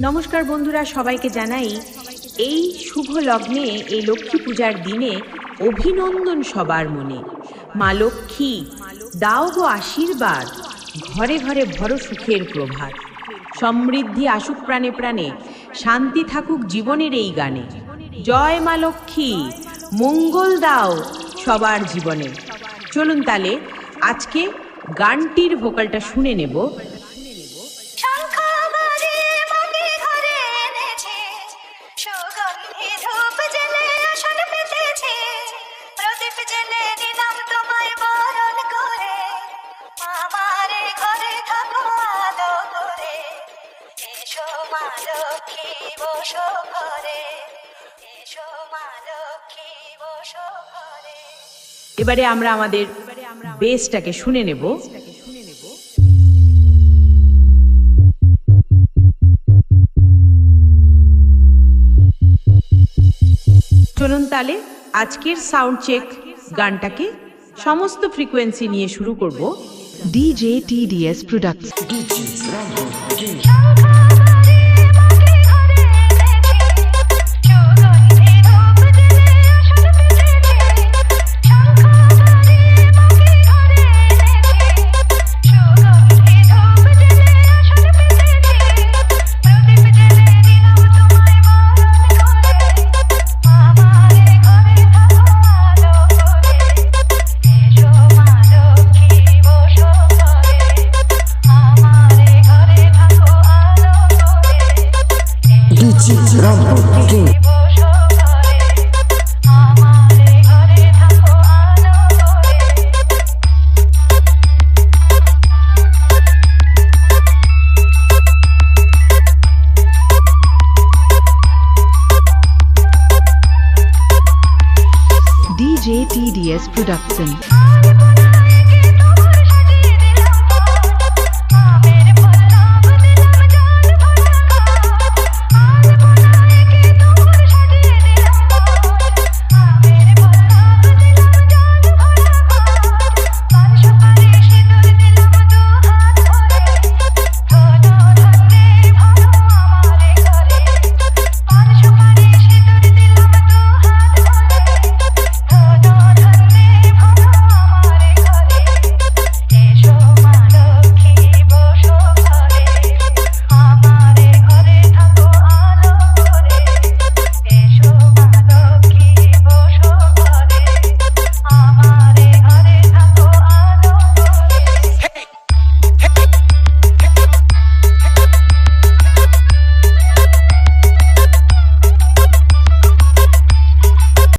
নমস্কার বন্ধুরা, সবাইকে জানাই এই শুভ লগ্নে, এই লক্ষ্মী পূজার দিনে অভিনন্দন সবার মনে। মা লক্ষ্মী দাও গো আশীর্বাদ, ঘরে ঘরে ভরো সুখের প্রভাত। সমৃদ্ধি আসুক প্রাণে প্রাণে, শান্তি থাকুক জীবনের এই গানে। জয় মা লক্ষ্মী, মঙ্গল দাও সবার জীবনে। চলুন তাহলে আজকে গানটির ভোকালটা শুনে নেব। এবারে আমরা আমাদের বেসটাকে শুনে নেব। চলুন তাহলে আজকের সাউন্ড চেক গানটাকে সমস্ত ফ্রিকোয়েন্সি নিয়ে শুরু করব। DJ TDS Products. DJ TDS Production.